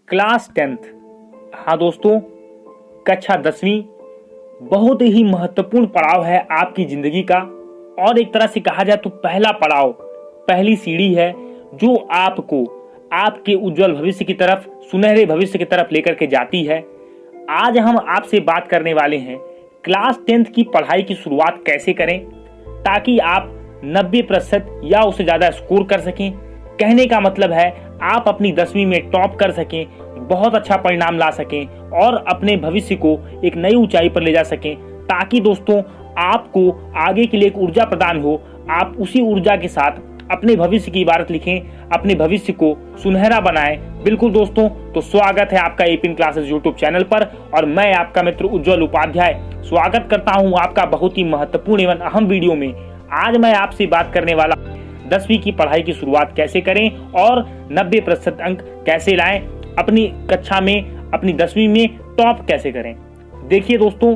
Class 10th। हाँ दोस्तों, कक्षा 10वीं बहुत ही महत्वपूर्ण पड़ाव है आपकी जिंदगी का, और एक तरह से कहा जाए तो पहला पड़ाव, पहली सीढ़ी है जो आपको आपके उज्जवल भविष्य की तरफ, सुनहरे भविष्य की तरफ लेकर के जाती है। आज हम आपसे बात करने वाले हैं क्लास 10th की पढ़ाई की शुरुआत कैसे करें ताकि आप 90% या उससे ज़्यादा स्कोर कर सकें। कहने का मतलब है आप अपनी 10वीं में टॉप कर सकें, बहुत अच्छा परिणाम ला सकें और अपने भविष्य को एक नई ऊंचाई पर ले जा सकें, ताकि दोस्तों आपको आगे के लिए एक ऊर्जा प्रदान हो। आप उसी ऊर्जा के साथ अपने भविष्य की इबारत लिखें, अपने भविष्य को सुनहरा बनाएं। बिल्कुल दोस्तों, तो स्वागत है आपका एपीएन क्लासेस यूट्यूब चैनल पर, और मैं आपका मित्र उज्जवल उपाध्याय स्वागत करता हूं आपका बहुत ही महत्वपूर्ण एवं अहम वीडियो में। आज मैं आपसे बात करने वाला 10वीं की पढ़ाई की शुरुआत कैसे करें और 90% अंक कैसे लाएं, अपनी कक्षा में, अपनी 10वीं में टॉप कैसे करें। देखिए दोस्तों,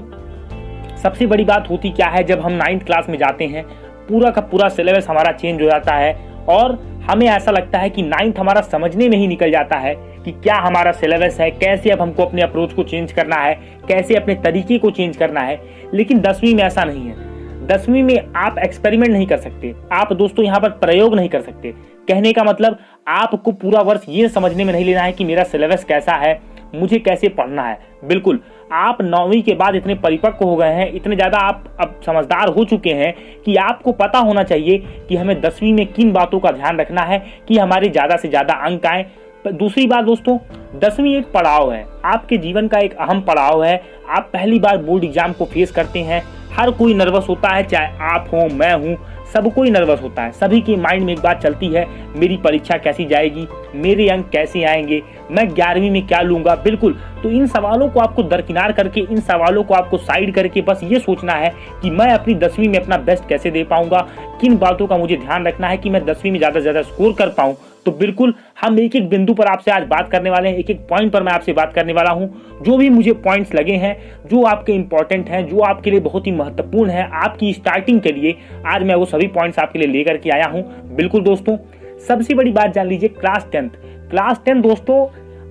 सबसे बड़ी बात होती क्या है, जब हम 9th क्लास में जाते हैं पूरा का पूरा सिलेबस हमारा चेंज हो जाता है और हमें ऐसा लगता है कि 9th हमारा समझने में ही निकल जाता है कि क्या हमारा सिलेबस है, कैसे अब हमको अपने अप्रोच को चेंज करना है, कैसे अपने तरीके को चेंज करना है। लेकिन 10वीं में ऐसा नहीं है। 10वीं में आप एक्सपेरिमेंट नहीं कर सकते, आप दोस्तों यहाँ पर प्रयोग नहीं कर सकते। कहने का मतलब आपको पूरा वर्ष ये समझने में नहीं लेना है कि मेरा सिलेबस कैसा है, मुझे कैसे पढ़ना है। बिल्कुल, आप 9वीं के बाद इतने परिपक्व हो गए हैं, इतने ज़्यादा आप अब समझदार हो चुके हैं कि आपको पता होना चाहिए कि हमें 10वीं में किन बातों का ध्यान रखना है कि हमारे ज़्यादा से ज़्यादा अंक आए। दूसरी बात दोस्तों, 10वीं एक पड़ाव है, आपके जीवन का एक अहम पड़ाव है। आप पहली बार बोर्ड एग्जाम को फेस करते हैं। हर कोई नर्वस होता है, चाहे आप हो, मैं हूँ, सब कोई नर्वस होता है। सभी के माइंड में एक बात चलती है, मेरी परीक्षा कैसी जाएगी, मेरे अंक कैसे आएंगे, मैं 11वीं में क्या लूंगा। बिल्कुल, तो इन सवालों को आपको दरकिनार करके, इन सवालों को आपको साइड करके बस ये सोचना है कि मैं अपनी 10वीं में अपना बेस्ट कैसे दे पाऊंगा, किन बातों का मुझे ध्यान रखना है कि मैं 10वीं में ज़्यादा से ज़्यादा स्कोर कर पाऊँ। तो बिल्कुल हम एक एक बिंदु पर आपसे आज बात करने वाले हैं, एक एक पॉइंट पर मैं आपसे बात करने वाला हूं। जो भी मुझे पॉइंट्स लगे हैं, जो आपके इंपॉर्टेंट हैं, जो आपके लिए बहुत ही महत्वपूर्ण है आपकी स्टार्टिंग के लिए, आज मैं वो सभी पॉइंट्स आपके लिए लेकर के आया हूं। बिल्कुल दोस्तों, सबसे बड़ी बात जान लीजिए, क्लास 10 दोस्तों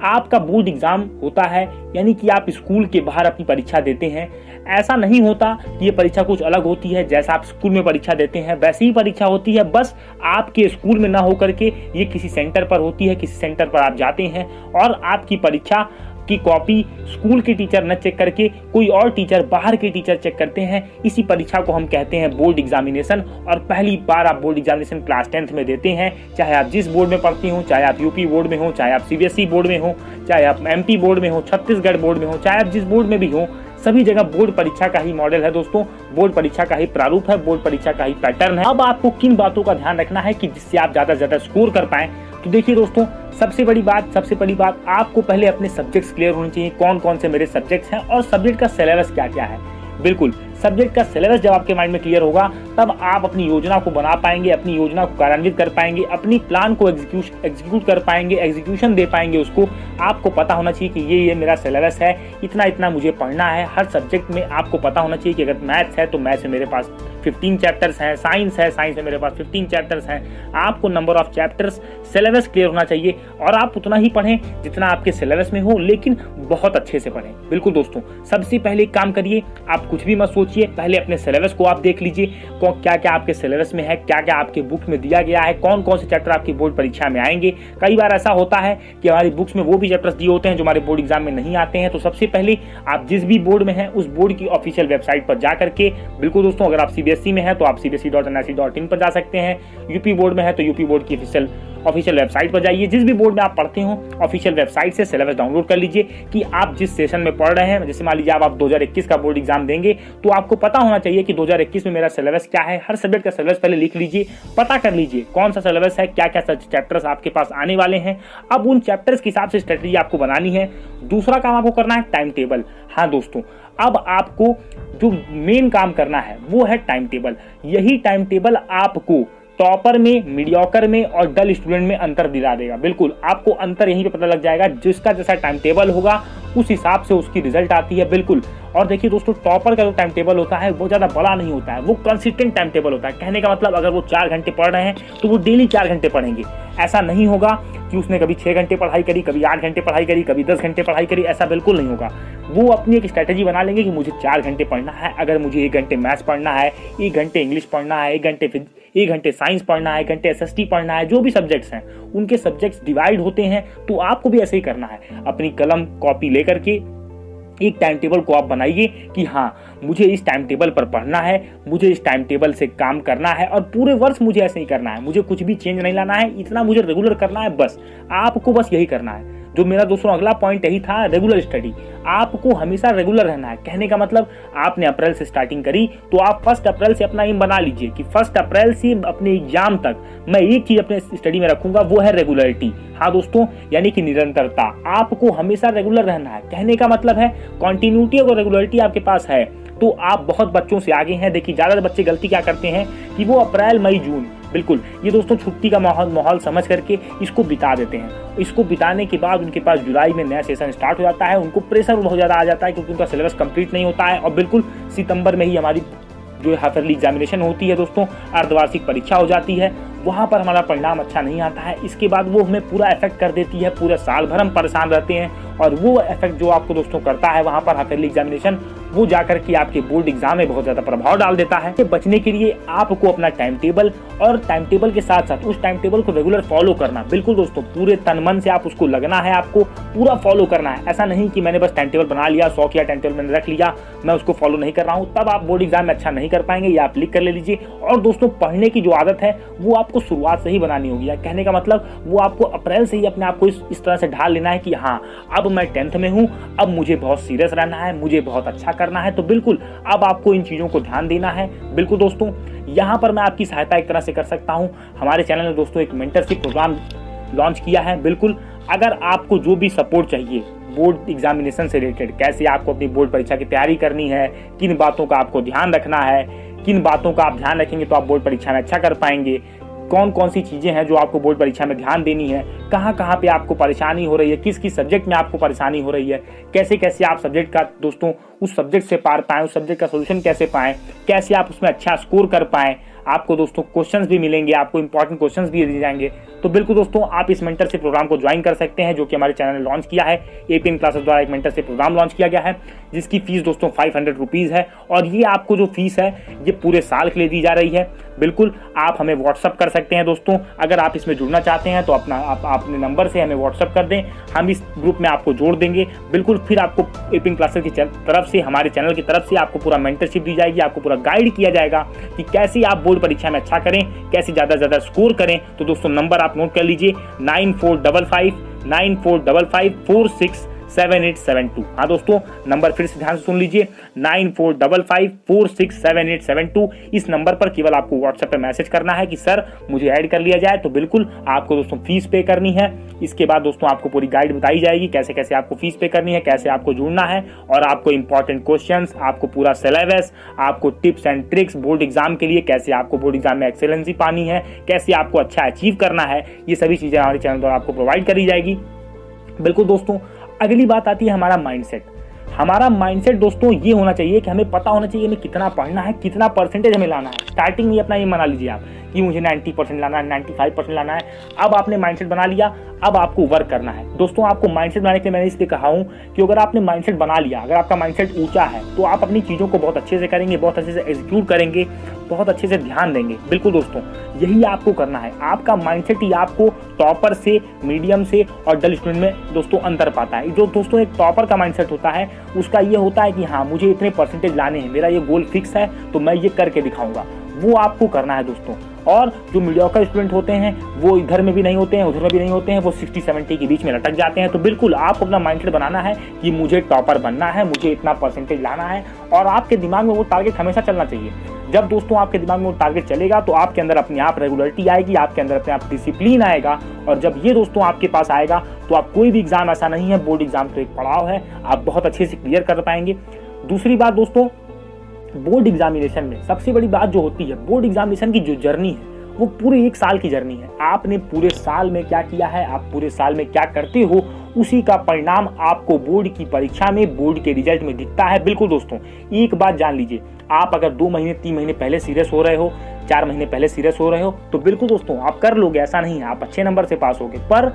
आपका बोर्ड एग्जाम होता है, यानी कि आप स्कूल के बाहर अपनी परीक्षा देते हैं। ऐसा नहीं होता कि ये परीक्षा कुछ अलग होती है, जैसा आप स्कूल में परीक्षा देते हैं वैसी ही परीक्षा होती है, बस आपके स्कूल में ना होकर के ये किसी सेंटर पर होती है। किसी सेंटर पर आप जाते हैं और आपकी परीक्षा की कॉपी स्कूल के टीचर न चेक करके कोई और टीचर, बाहर के टीचर चेक करते हैं। इसी परीक्षा को हम कहते हैं बोर्ड एग्जामिनेशन, और पहली बार आप बोर्ड एग्जामिनेशन क्लास 10th में देते हैं। चाहे आप जिस बोर्ड में पढ़ते हो, चाहे आप यूपी बोर्ड में हो, चाहे आप सीबीएसई बोर्ड में हो, चाहे आप एमपी बोर्ड में हो, छत्तीसगढ़ बोर्ड में हो, चाहे आप जिस बोर्ड में भी हो, सभी जगह बोर्ड परीक्षा का ही मॉडल है दोस्तों, बोर्ड परीक्षा का ही प्रारूप है, बोर्ड परीक्षा का ही पैटर्न है। अब आपको किन बातों का ध्यान रखना है कि जिससे आप ज्यादा से ज्यादा स्कोर कर पाएं। तो देखिए दोस्तों, सबसे बड़ी बात आपको पहले अपने सब्जेक्ट्स क्लियर होने चाहिए, कौन कौन से मेरे सब्जेक्ट्स हैं और सब्जेक्ट का सिलेबस क्या क्या है। बिल्कुल, सब्जेक्ट का सिलेबस जब आपके माइंड में क्लियर होगा, तब आप अपनी योजना को बना पाएंगे, अपनी योजना को कार्यान्वित कर पाएंगे, अपनी प्लान को एग्जीक्यूट कर पाएंगे, एग्जीक्यूशन दे पाएंगे उसको। आपको पता होना चाहिए कि ये मेरा सिलेबस है, इतना इतना मुझे पढ़ना है। हर सब्जेक्ट में आपको पता होना चाहिए कि अगर मैथ्स है तो मैथ्स में मेरे पास 15 चैप्टर्स हैं, साइंस है, साइंस में मेरे पास 15 चैप्टर्स हैं। आपको number of chapters, syllabus clear होना चाहिए, और आप उतना ही पढ़ें जितना आपके सिलेबस में हो, लेकिन बहुत अच्छे से पढ़ें। बिल्कुल दोस्तों, सबसे पहले एक काम करिए, आप कुछ भी मत सोचिए, पहले अपने सिलेबस को आप देख लीजिए, क्या क्या आपके सिलेबस में है, क्या क्या आपके बुक में दिया गया है, कौन कौन से चैप्टर आपकी बोर्ड परीक्षा में आएंगे। कई बार ऐसा होता है कि हमारी बुक्स में वो भी चैप्टर्स दिए होते हैं जो हमारे बोर्ड एग्जाम में नहीं आते हैं। तो सबसे पहले आप जिस भी बोर्ड में हैं उस बोर्ड की ऑफिशियल वेबसाइट पर जा करके, बिल्कुल दोस्तों, अगर आप सीबीएसई में है तो आप cbse.nic.in पर जा सकते हैं, यूपी बोर्ड में है तो यूपी बोर्ड की ऑफिशियल वेबसाइट पर जाइए। जिस भी बोर्ड में आप पढ़ते हो, ऑफिशियल वेबसाइट से सिलेबस डाउनलोड कर लीजिए कि आप जिस सेशन में पढ़ रहे हैं। जैसे मान लीजिए आप 2021 का बोर्ड एग्जाम देंगे, तो आपको पता होना चाहिए कि 2021 में मेरा सिलेबस क्या है। हर सब्जेक्ट का सिलेबस पहले लिख लीजिए, पता कर लीजिए कौन सा सिलेबस है, क्या क्या चैप्टर्स आपके पास आने वाले हैं। अब उन चैप्टर्स के हिसाब से स्ट्रेटजी आपको बनानी है। दूसरा काम आपको करना है टाइम टेबल। हाँ दोस्तों, अब आपको जो मेन काम करना है वो है टाइम टेबल। यही टाइम टेबल आपको टॉपर में, मीडियोकर में और डल स्टूडेंट में अंतर दिला देगा। बिल्कुल आपको अंतर यहीं पे पता लग जाएगा, जिसका जैसा टाइम टेबल होगा उस हिसाब से उसकी रिजल्ट आती है। बिल्कुल। और देखिए दोस्तों, टॉपर का जो टाइम टेबल होता है वो ज़्यादा बड़ा नहीं होता है, वो कंसिस्टेंट टाइम टेबल होता है। कहने का मतलब अगर वो 4 घंटे पढ़ रहे हैं तो वो डेली 4 घंटे पढ़ेंगे। ऐसा नहीं होगा कि उसने कभी 6 घंटे पढ़ाई करी, कभी 8 घंटे पढ़ाई करी, कभी 10 घंटे पढ़ाई करी, ऐसा बिल्कुल नहीं होगा। वो अपनी एक स्ट्रैटेजी बना लेंगे कि मुझे 4 घंटे पढ़ना है, अगर मुझे 1 घंटे मैथ्स पढ़ना है, 1 घंटे इंग्लिश पढ़ना है, 1 घंटे साइंस पढ़ना है, 1 घंटे एसएसटी पढ़ना है, जो भी सब्जेक्ट्स हैं उनके सब्जेक्ट्स डिवाइड होते हैं। तो आपको भी ऐसे ही करना है। अपनी कलम कॉपी लेकर के एक टाइम टेबल को आप बनाइए कि हाँ मुझे इस टाइम टेबल पर पढ़ना है, मुझे इस टाइम टेबल से काम करना है और पूरे वर्ष मुझे ऐसे ही करना है, मुझे कुछ भी चेंज नहीं लाना है, इतना मुझे रेगुलर करना है। बस आपको बस यही करना है। जो मेरा दोस्तों अगला पॉइंट यही था, रेगुलर स्टडी। आपको हमेशा रेगुलर रहना है। कहने का मतलब आपने अप्रैल से स्टार्टिंग करी तो आप 1 अप्रैल से अपना एम बना लीजिए कि 1 अप्रैल से अपने एग्जाम तक मैं एक चीज अपने स्टडी में रखूंगा, वो है रेगुलरिटी। हाँ दोस्तों, यानी कि निरंतरता। आपको हमेशा रेगुलर रहना है। कहने का मतलब है कॉन्टिन्यूटी और रेगुलरिटी आपके पास है तो आप बहुत बच्चों से आगे हैं। देखिए ज्यादा बच्चे गलती क्या करते हैं कि वो अप्रैल मई जून, बिल्कुल ये दोस्तों छुट्टी का माहौल समझ करके इसको बिता देते हैं। इसको बिताने के बाद उनके पास जुलाई में नया सेशन स्टार्ट हो जाता है, उनको प्रेशर बहुत ज़्यादा आ जाता है क्योंकि उनका सिलेबस कंप्लीट नहीं होता है। और बिल्कुल सितंबर में ही हमारी जो हाफ ईयरली एग्जामिनेशन होती है दोस्तों, अर्धवार्षिक परीक्षा हो जाती है, वहाँ पर हमारा परिणाम अच्छा नहीं आता है। इसके बाद वो हमें पूरा इफेक्ट कर देती है, पूरे साल भर हम परेशान रहते हैं। और वो इफेक्ट जो आपको दोस्तों करता है वहाँ पर हाफ ईयरली एग्जामिनेशन, वो जाकर के आपके बोर्ड एग्जाम में बहुत ज़्यादा प्रभाव डाल देता है। बचने के लिए आपको अपना टाइम टेबल और टाइम टेबल के साथ साथ उस टाइम टेबल को रेगुलर फॉलो करना। बिल्कुल दोस्तों, पूरे तन मन से आप उसको लगना है, आपको पूरा फॉलो करना है। ऐसा नहीं कि मैंने बस टाइम टेबल बना लिया, 100 किया, टाइम टेबल मैंने रख लिया, मैं उसको फॉलो नहीं कर रहा हूँ, तब आप बोर्ड एग्जाम में अच्छा नहीं कर पाएंगे। ये आप लिख कर ले लीजिए। और दोस्तों, पढ़ने की जो आदत है वो आपको शुरुआत से ही बनानी होगी। कहने का मतलब वो आपको अप्रैल से ही अपने आप को इस तरह से ढाल लेना है कि हाँ अब मैं 10th में हूँ, अब मुझे बहुत सीरियस रहना है, मुझे बहुत अच्छा करना है। तो बिल्कुल अब आपको इन चीज़ों को ध्यान देना है। बिल्कुल दोस्तों, यहाँ पर मैं आपकी सहायता एक तरह से कर सकता हूँ। हमारे चैनल ने दोस्तों एक मेंटरशिप प्रोग्राम लॉन्च किया है। बिल्कुल अगर आपको जो भी सपोर्ट चाहिए बोर्ड एग्जामिनेशन से रिलेटेड, कैसे आपको अपनी बोर्ड परीक्षा की तैयारी करनी है, किन बातों का आपको ध्यान रखना है, किन बातों का आप ध्यान रखेंगे तो आप बोर्ड परीक्षा में अच्छा कर पाएंगे, कौन कौन सी चीज़ें हैं जो आपको बोर्ड परीक्षा में ध्यान देनी है, कहाँ कहाँ पे आपको परेशानी हो रही है, किस किस सब्जेक्ट में आपको परेशानी हो रही है, कैसे कैसे आप सब्जेक्ट का दोस्तों उस सब्जेक्ट से पार पाएं, उस सब्जेक्ट का सोल्यूशन कैसे पाएं, कैसे आप उसमें अच्छा स्कोर कर पाएं। आपको दोस्तों क्वेश्चंस भी मिलेंगे, आपको इंपॉर्टेंट क्वेश्चंस भी दिए जाएंगे। तो बिल्कुल दोस्तों, आप इस मेंटरशिप प्रोग्राम को ज्वाइन कर सकते हैं, जो कि हमारे चैनल ने लॉन्च किया है। एपीएम क्लासेस द्वारा एक मेंटरशिप प्रोग्राम लॉन्च किया गया है, जिसकी फीस दोस्तों 500 रुपीज़ है। और ये आपको जो फीस है ये पूरे साल के लिए दी जा रही है। बिल्कुल आप हमें व्हाट्सअप कर सकते हैं दोस्तों। अगर आप इसमें जुड़ना चाहते हैं तो अपने नंबर से हमें व्हाट्सअप कर दें, हम इस ग्रुप में आपको जोड़ देंगे। बिल्कुल फिर आपको एपीएम क्लासेस की तरफ से, हमारे चैनल की तरफ से आपको पूरा मेंटरशिप दी जाएगी, आपको पूरा गाइड किया जाएगा कि कैसे आप बोर्ड परीक्षा में अच्छा करें, कैसे ज़्यादा से ज़्यादा स्कोर करें। तो दोस्तों नंबर आप नोट कर लीजिए, 9455 हाँ दोस्तों, नंबर फिर से ध्यान से सुन लीजिए, 9455 इस नंबर पर केवल आपको व्हाट्सएप पे मैसेज करना है कि सर मुझे ऐड कर लिया जाए। तो बिल्कुल आपको दोस्तों फीस पे करनी है। इसके बाद दोस्तों आपको पूरी गाइड बताई जाएगी कैसे कैसे आपको फीस पे करनी है, कैसे आपको जुड़ना है, और आपको इंपॉर्टेंट क्वेश्चंस, आपको पूरा सिलेबस, आपको tips and tricks board exam के लिए, कैसे आपको बोर्ड एग्जाम में एक्सेलेंसी पानी है, कैसे आपको अच्छा अचीव करना है, ये सभी चीजें हमारे चैनल द्वारा आपको प्रोवाइड करी जाएगी। बिल्कुल दोस्तों, अगली बात आती है हमारा माइंडसेट। हमारा माइंडसेट दोस्तों ये होना चाहिए कि हमें पता होना चाहिए हमें कितना पढ़ना है, कितना परसेंटेज हमें लाना है। स्टार्टिंग में अपना ये बना लीजिए आप कि मुझे 90% लाना है, 95% लाना है। अब आपने माइंडसेट बना लिया, अब आपको वर्क करना है। दोस्तों आपको माइंडसेट बनाने के लिए मैंने इसलिए कहा हूँ कि अगर आपने माइंडसेट बना लिया, अगर आपका माइंडसेट ऊंचा है तो आप अपनी चीज़ों को बहुत अच्छे से करेंगे, बहुत अच्छे से एग्जीक्यूट करेंगे, बहुत अच्छे से ध्यान देंगे। बिल्कुल दोस्तों, यही आपको करना है। आपका माइंडसेट ही आपको टॉपर से, मीडियम से और डल स्टूडेंट में दोस्तों अंतर पाता है। जो दोस्तों एक टॉपर का माइंडसेट होता है उसका ये होता है कि हाँ मुझे इतने परसेंटेज लाने हैं, मेरा ये गोल फिक्स है तो मैं ये करके दिखाऊंगा, वो आपको करना है दोस्तों। और जो मीडियोकर स्टूडेंट होते हैं वो इधर में भी नहीं होते हैं, उधर में भी नहीं होते हैं, वो 60-70 के बीच में लटक जाते हैं। तो बिल्कुल आपको अपना माइंडसेट बनाना है कि मुझे टॉपर बनना है, मुझे इतना परसेंटेज लाना है, और आपके दिमाग में वो टारगेट हमेशा चलना चाहिए। जब दोस्तों आपके दिमाग में वो टारगेट चलेगा तो आपके अंदर अपने आप रेगुलरिटी आएगी, आपके अंदर अपने आप डिसिप्लिन आएगा, और जब ये दोस्तों आपके पास आएगा तो आप कोई भी एग्जाम ऐसा नहीं है, बोर्ड एग्जाम तो एक पड़ाव है, आप बहुत अच्छे से क्लियर कर पाएंगे। दूसरी बात दोस्तों, बोर्ड एग्जामिनेशन में सबसे बड़ी बात जो होती है, बोर्ड एग्जामिनेशन की जो जर्नी है वो पूरे एक साल की जर्नी है। आपने पूरे साल में क्या किया है, आप पूरे साल में क्या करते हो, उसी का परिणाम आपको बोर्ड की परीक्षा में, बोर्ड के रिजल्ट में दिखता है। बिल्कुल दोस्तों, एक बात जान लीजिए, आप अगर 2 महीने 3 महीने पहले सीरियस हो रहे हो, 4 महीने पहले सीरियस हो रहे हो, तो बिल्कुल दोस्तों आप कर लोगे, ऐसा नहीं है, आप अच्छे नंबर से पास होगे। पर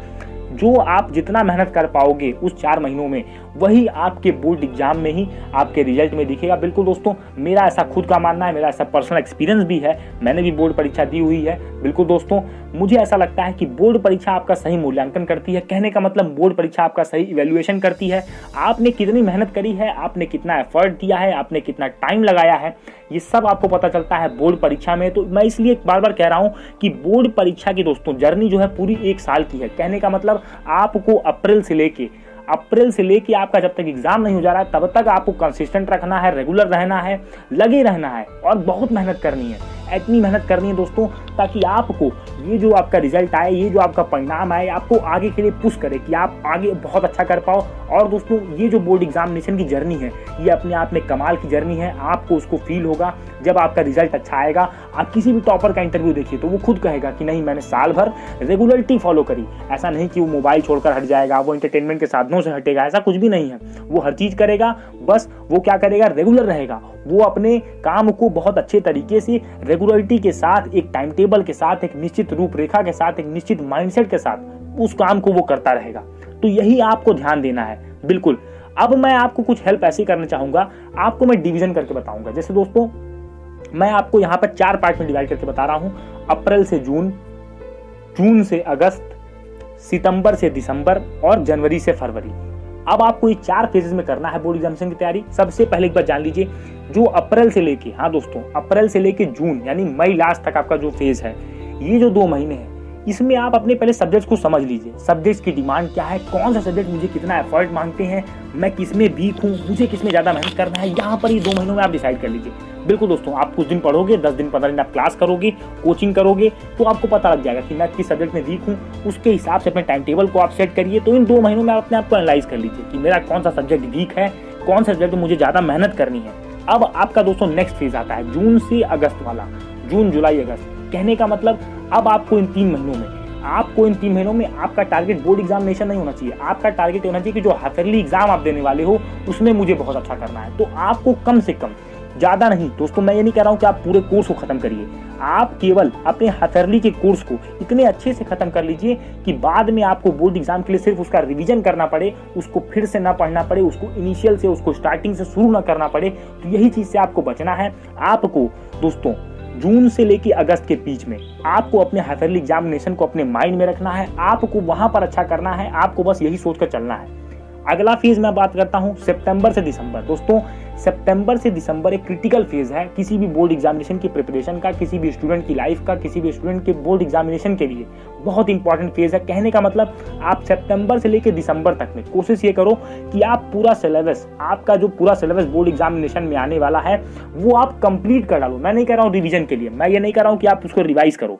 जो आप जितना मेहनत कर पाओगे उस 4 महीनों में, वही आपके बोर्ड एग्जाम में ही आपके रिजल्ट में दिखेगा। बिल्कुल दोस्तों, मेरा ऐसा खुद का मानना है, मेरा ऐसा पर्सनल एक्सपीरियंस भी है, मैंने भी बोर्ड परीक्षा दी हुई है। बिल्कुल दोस्तों, मुझे ऐसा लगता है कि बोर्ड परीक्षा आपका सही मूल्यांकन करती है। कहने का मतलब बोर्ड परीक्षा आपका सही इवैल्यूएशन करती है। आपने कितनी मेहनत करी है, आपने कितना एफर्ट दिया है, आपने कितना टाइम लगाया है, ये सब आपको पता चलता है बोर्ड परीक्षा में। तो मैं इसलिए बार बार कह रहा हूं कि बोर्ड परीक्षा की दोस्तों जर्नी जो है पूरी एक साल की है। कहने का मतलब आपको अप्रैल से लेके आपका जब तक एग्जाम नहीं हो जा रहा है, तब तक आपको कंसिस्टेंट रखना है, रेगुलर रहना है, लगे रहना है और बहुत मेहनत करनी है। इतनी मेहनत करनी है दोस्तों ताकि आपको ये जो आपका रिजल्ट आए, ये जो आपका परिणाम आए, आपको आगे के लिए पुश करे कि आप आगे बहुत अच्छा कर पाओ। और दोस्तों, ये जो बोर्ड एग्जामिनेशन की जर्नी है, ये अपने आप में कमाल की जर्नी है। आपको उसको फील होगा जब आपका रिजल्ट अच्छा आएगा। आप किसी भी टॉपर का इंटरव्यू देखिए तो वो खुद कहेगा कि नहीं, मैंने साल भर रेगुलरिटी फॉलो करी। ऐसा नहीं कि वो मोबाइल छोड़कर हट जाएगा, वो एंटरटेनमेंट के साधनों से हटेगा, ऐसा कुछ भी नहीं है। वो हर चीज करेगा, बस वो क्या करेगा, रेगुलर रहेगा। वो अपने काम को बहुत अच्छे तरीके से रेगुलरिटी के साथ, एक टाइम टेबल के साथ, एक निश्चित रूपरेखा के साथ, एक निश्चित माइंडसेट के साथ उस काम को वो करता रहेगा। तो यही आपको ध्यान देना है। बिल्कुल। अब मैं आपको कुछ हेल्प ऐसी करना चाहूंगा, आपको मैं डिवीजन करके बताऊंगा। जैसे दोस्तों, मैं आपको यहाँ पर 4 पार्ट में डिवाइड करके बता रहा हूं। अप्रैल से जून, जून से अगस्त, सितंबर से दिसंबर और जनवरी से फरवरी। अब आपको ये 4 फेजेस में करना है बोर्ड एग्जामिनेशन की तैयारी। सबसे पहले एक बार जान लीजिए, जो अप्रैल से लेके, हाँ दोस्तों, अप्रैल से लेके जून यानी मई लास्ट तक आपका जो फेज है, ये जो 2 महीने हैं, इसमें आप अपने पहले सब्जेक्ट्स को समझ लीजिए। सब्जेक्ट्स की डिमांड क्या है, कौन सा सब्जेक्ट मुझे कितना एफर्ट मांगते हैं, मैं किसमें वीक हूँ, मुझे किसमें ज्यादा मेहनत करना है, यहाँ पर ये 2 महीनों में आप डिसाइड कर लीजिए। बिल्कुल दोस्तों, आप कुछ दिन पढ़ोगे, 10 दिन 15 दिन आप क्लास करोगे, कोचिंग करोगे, तो आपको पता लग जाएगा कि मैं किस सब्जेक्ट में वीक हूँ। उसके हिसाब से अपने टाइम टेबल को आप सेट करिए। तो इन 2 महीनों में आप अपने आप को एनालाइज कर लीजिए कि मेरा कौन सा सब्जेक्ट वीक है, कौन सा सब्जेक्ट मुझे ज्यादा मेहनत करनी है। अब आपका दोस्तों नेक्स्ट फेज आता है जून से अगस्त वाला, जून जुलाई अगस्त। कहने का मतलब अब आपको इन 3 महीनों में आपका टारगेट बोर्ड एग्जामिनेशन नहीं होना चाहिए। आपका टारगेट होना चाहिए कि जो हाफिजली एग्जाम आप देने वाले हो उसमें मुझे बहुत अच्छा करना है। तो आपको कम से कम, ज्यादा नहीं दोस्तों, मैं ये नहीं कह रहा हूं कि आप पूरे कोर्स को खत्म करिए, आप केवल अपने हाफिजली के कोर्स को इतने अच्छे से खत्म कर लीजिए कि बाद में आपको बोर्ड एग्जाम के लिए सिर्फ उसका रिवीजन करना पड़े, उसको फिर से ना पढ़ना पड़े, उसको इनिशियल से, उसको स्टार्टिंग से शुरू ना करना पड़े। तो यही चीज से आपको बचना है। आपको दोस्तों जून से लेके अगस्त के बीच में आपको अपने हाफिजली एग्जामिनेशन को अपने माइंड में रखना है, आपको वहां पर अच्छा करना है, आपको बस यही सोचकर चलना है। अगला फेज मैं बात करता हूं सितंबर से दिसंबर। दोस्तों, सितंबर से दिसंबर एक क्रिटिकल फेज है किसी भी बोर्ड एग्जामिनेशन की प्रिपरेशन का, किसी भी स्टूडेंट की लाइफ का, किसी भी स्टूडेंट के बोर्ड एग्जामिनेशन के लिए बहुत इंपॉर्टेंट फेज है। कहने का मतलब आप सितंबर से लेकर दिसंबर तक में कोशिश ये करो कि आप पूरा सिलेबस, आपका जो पूरा सिलेबस बोर्ड एग्जामिनेशन में आने वाला है वो आप कंप्लीट कर डालो। मैं नहीं कह रहा हूँ रिवीजन के लिए, मैं ये नहीं कह रहा हूँ कि आप उसको रिवाइज करो।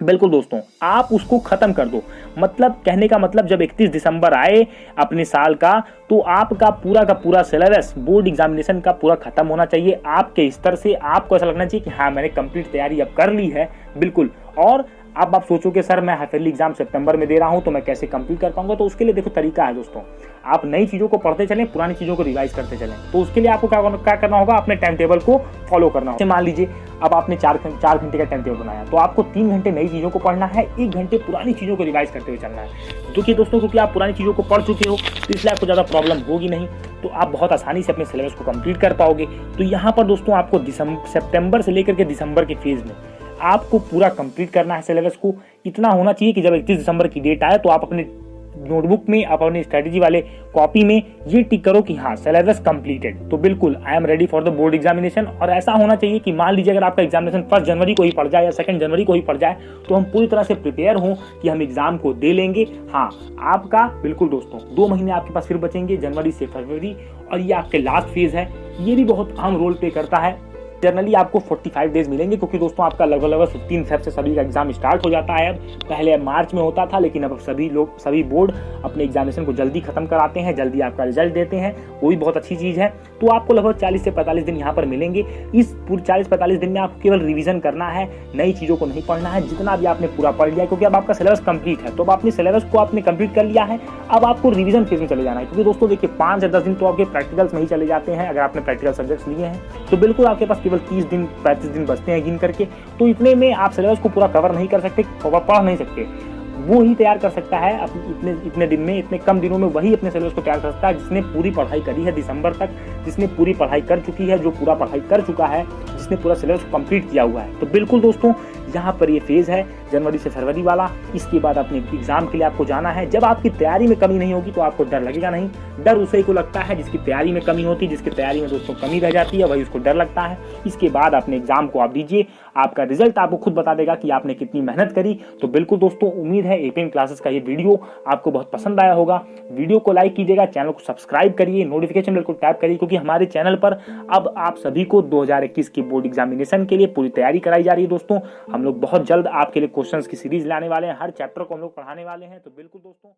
बिल्कुल दोस्तों, आप उसको खत्म कर दो। मतलब कहने का मतलब जब 31 दिसंबर आए अपने साल का, तो आपका पूरा का पूरा सिलेबस बोर्ड एग्जामिनेशन का पूरा खत्म होना चाहिए। आपके स्तर से आपको ऐसा लगना चाहिए कि हाँ, मैंने कंप्लीट तैयारी अब कर ली है। बिल्कुल। और अब आप सोचोगे सर मैं हाफिजली एग्जाम सितंबर में दे रहा हूं तो मैं कैसे कंप्लीट कर पाऊंगा। तो उसके लिए देखो तरीका है दोस्तों, आप नई चीजों को पढ़ते चलें, पुरानी चीजों को रिवाइज करते चलें। तो उसके लिए आपको क्या करना होगा, अपने टाइम टेबल को फॉलो करना होगा। मान लीजिए अब आपने 4 घंटे का टाइम टेबल बनाया, तो आपको 3 घंटे नई चीजों को पढ़ना है, 1 घंटे पुरानी चीजों को रिवाइज करते हुए चलना है। देखिए दोस्तों, क्योंकि आप पुरानी चीजों को पढ़ चुके हो तो इसलिए आपको ज्यादा प्रॉब्लम होगी नहीं, तो आप बहुत आसानी से अपने सिलेबस को कंप्लीट कर पाओगे। तो यहाँ पर दोस्तों आपको सितंबर से लेकर के दिसंबर के फेज में आपको पूरा कंप्लीट करना है सिलेबस को। इतना होना चाहिए कि जब 31 दिसंबर की डेट आए तो आप अपने नोटबुक में, आप अपनी स्ट्रेटेजी वाले कॉपी में ये टिक करो कि हाँ, सिलेबस कंप्लीटेड। तो बिल्कुल I am ready for the board examination. और ऐसा होना चाहिए कि मान लीजिए अगर आपका एग्जामिनेशन 1 जनवरी को ही पड़ जाए या 2 जनवरी को ही पड़ जाए, तो हम पूरी तरह से प्रिपेयर हों कि हम एग्जाम को दे लेंगे। हाँ, आपका बिल्कुल दोस्तों 2 महीने आपके पास फिर बचेंगे, जनवरी से फरवरी, और ये आपके लास्ट फेज है। ये भी बहुत अहम रोल प्ले करता है जनरली आपको 45 डेज मिलेंगे, क्योंकि दोस्तों आपका लगभग 15 फेब से सभी का एग्जाम स्टार्ट हो जाता है। अब पहले मार्च में होता था, लेकिन अब सभी बोर्ड अपने एग्जामिनेशन को जल्दी खत्म कराते हैं, जल्दी आपका रिजल्ट देते हैं, वो भी बहुत अच्छी चीज़ है। तो आपको लगभग 40 से 45 दिन यहाँ पर मिलेंगे। इस पूरे 40-45 दिन में आपको केवल रिविजन करना है, नई चीज़ों को नहीं पढ़ना है। जितना भी आपने पूरा पढ़ लिया, क्योंकि अब आपका सिलेबस कंप्लीट है, तो अब आपने सिलेबस को आपने कंप्लीट कर लिया है, अब आपको रिवीजन फेज में चले जाना है। क्योंकि दोस्तों देखिए 5 से 10 दिन तो आपके प्रैक्टिकल्स में ही चले जाते हैं। अगर आपने प्रैक्टिकल सब्जेक्ट्स लिए हैं तो बिल्कुल आपके पास केवल 30 दिन 35 दिन बचते हैं गिन करके। तो इतने में आप सिलेबस को पूरा कवर नहीं कर सकते, पढ़ नहीं सकते। वो ही तैयार कर सकता है इतने दिन में, इतने कम दिनों में वही अपने सिलेबस को तैयार कर सकता है जिसने पूरी पढ़ाई करी है दिसंबर तक, जिसने पूरी पढ़ाई कर चुकी है, जो पूरा पढ़ाई कर चुका है, जिसने पूरा सिलेबस को कंप्लीट किया हुआ है। तो बिल्कुल दोस्तों यहाँ पर ये फेज है जनवरी से फरवरी वाला। इसके बाद अपने एग्जाम के लिए आपको जाना है। जब आपकी तैयारी में कमी नहीं होगी तो आपको डर लगेगा नहीं। डर उसे को लगता है जिसकी तैयारी में कमी होती है, जिसकी तैयारी में दोस्तों कमी रह जाती है, वही उसको डर लगता है। इसके बाद अपने एग्जाम को आप दीजिए, आपका रिजल्ट आपको खुद बता देगा कि आपने कितनी मेहनत करी। तो बिल्कुल दोस्तों उम्मीद है एपीएम क्लासेस का ये वीडियो आपको बहुत पसंद आया होगा। वीडियो को लाइक कीजिएगा, चैनल को सब्सक्राइब करिए, नोटिफिकेशन बेल को टैप करिए, क्योंकि हमारे चैनल पर अब आप सभी को 2021 की बोर्ड एग्जामिनेशन के लिए पूरी तैयारी कराई जा रही है। दोस्तों हम लोग बहुत जल्द आपके लिए क्वेश्चंस की सीरीज लाने वाले हैं, हर चैप्टर को हम लोग पढ़ाने वाले हैं। तो बिल्कुल दोस्तों